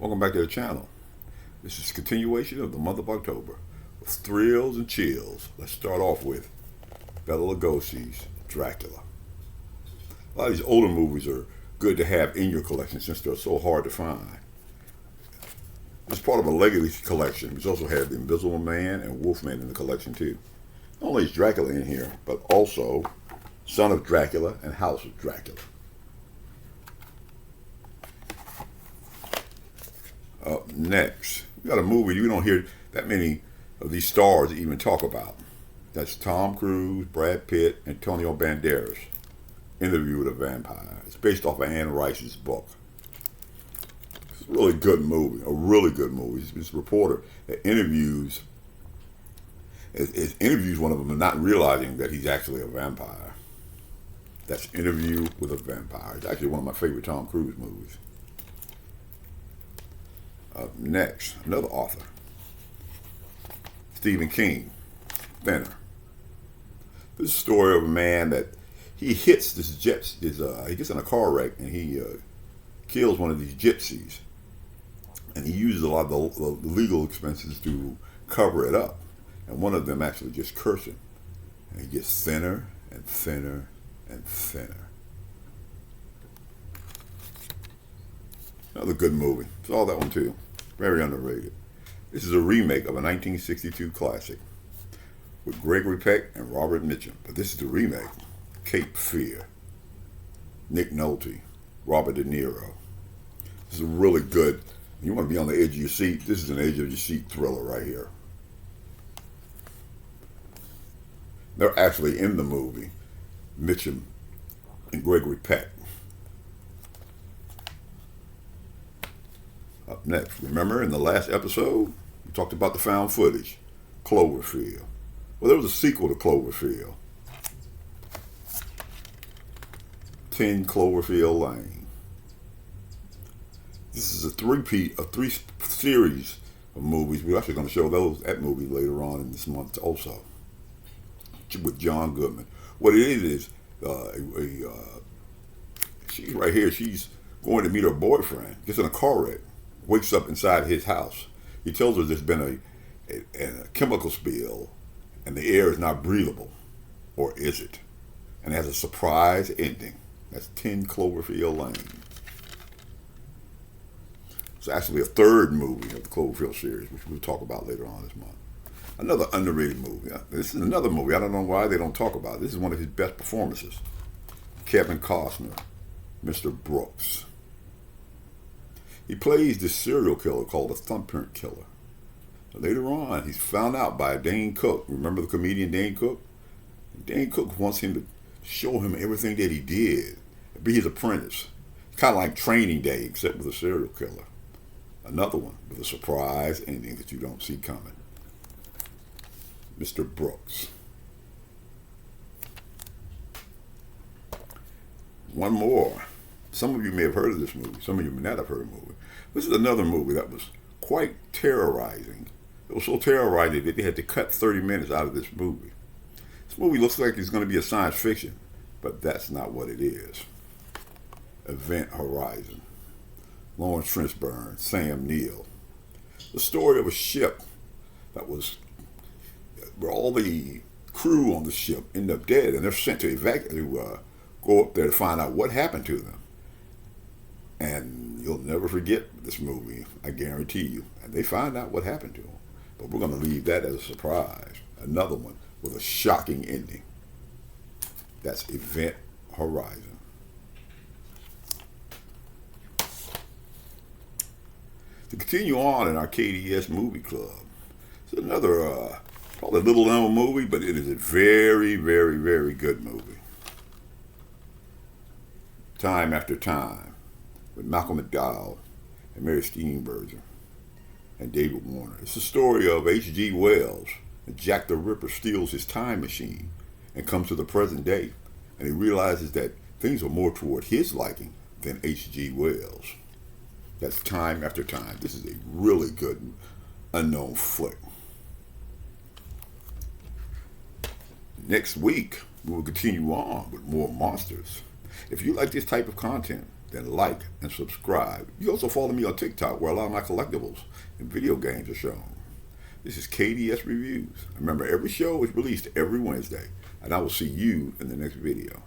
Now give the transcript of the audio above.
Welcome back to the channel. This is a continuation of the month of October with thrills and chills. Let's start off with Bela Lugosi's Dracula. A lot of these older movies are good to have in your collection since they're so hard to find. It's part of a legacy collection, which also had The Invisible Man and Wolfman in the collection too. Not only is Dracula in here, but also Son of Dracula and House of Dracula. Up next, we got a movie you don't hear that many of these stars even talk about. That's Tom Cruise, Brad Pitt, Antonio Banderas, Interview with a Vampire. It's based off of Anne Rice's book. It's a really good movie, a really good movie. It's a reporter that interviews one of them and not realizing that he's actually a vampire. That's Interview with a Vampire. It's actually one of my favorite Tom Cruise movies. Up next, another author, Stephen King, Thinner. This is a story of a man that he hits he gets in a car wreck and he kills one of these gypsies, and he uses a lot of the legal expenses to cover it up, and one of them actually just curse him, and he gets thinner and thinner and thinner. Another good movie. Saw that one too. Very underrated. This is a remake of a 1962 classic with Gregory Peck and Robert Mitchum. But this is the remake. Cape Fear. Nick Nolte. Robert De Niro. This is a really good, you want to be on the edge of your seat, this is an edge of your seat thriller right here. They're actually in the movie, Mitchum and Gregory Peck. Up next, remember in the last episode, we talked about the found footage, Cloverfield. Well, there was a sequel to Cloverfield, 10 Cloverfield Lane. This is a three series of movies. We're actually going to show that movie later on in this month also, with John Goodman. What it is she's right here. She's going to meet her boyfriend. Gets in a car wreck. Wakes up inside his house. He tells her there's been a chemical spill and the air is not breathable. Or is it? And it has a surprise ending. That's 10 Cloverfield Lane. It's actually a third movie of the Cloverfield series, which we'll talk about later on this month. Another underrated movie. This is another movie I don't know why they don't talk about it. This is one of his best performances. Kevin Costner, Mr. Brooks. He plays this serial killer called a thumbprint killer. Later on, he's found out by Dane Cook. Remember the comedian Dane Cook? Dane Cook wants him to show him everything that he did, be his apprentice. It's kind of like Training Day, except with a serial killer. Another one with a surprise ending that you don't see coming. Mr. Brooks. One more. Some of you may have heard of this movie. Some of you may not have heard of the movie. This is another movie that was quite terrorizing. It was so terrorizing that they had to cut 30 minutes out of this movie. This movie looks like it's going to be a science fiction, but that's not what it is. Event Horizon. Lawrence Fishburne, Sam Neill. The story of a ship that was, where all the crew on the ship end up dead, and they're sent to go up there to find out what happened to them. And you'll never forget this movie, I guarantee you. And they find out what happened to them. But we're going to leave that as a surprise. Another one with a shocking ending. That's Event Horizon. To continue on in our KDS movie club, it's another, probably a little known movie, but it is a very, very, very good movie. Time After Time, with Malcolm McDowell and Mary Steenburgen and David Warner. It's the story of H.G. Wells, and Jack the Ripper steals his time machine and comes to the present day, and he realizes that things are more toward his liking than H.G. Wells. That's Time After Time. This is a really good unknown flick. Next week, we will continue on with more monsters. If you like this type of content, then like and subscribe. You also follow me on TikTok, where a lot of my collectibles and video games are shown. This is KDS Reviews. Remember, every show is released every Wednesday, and I will see you in the next video.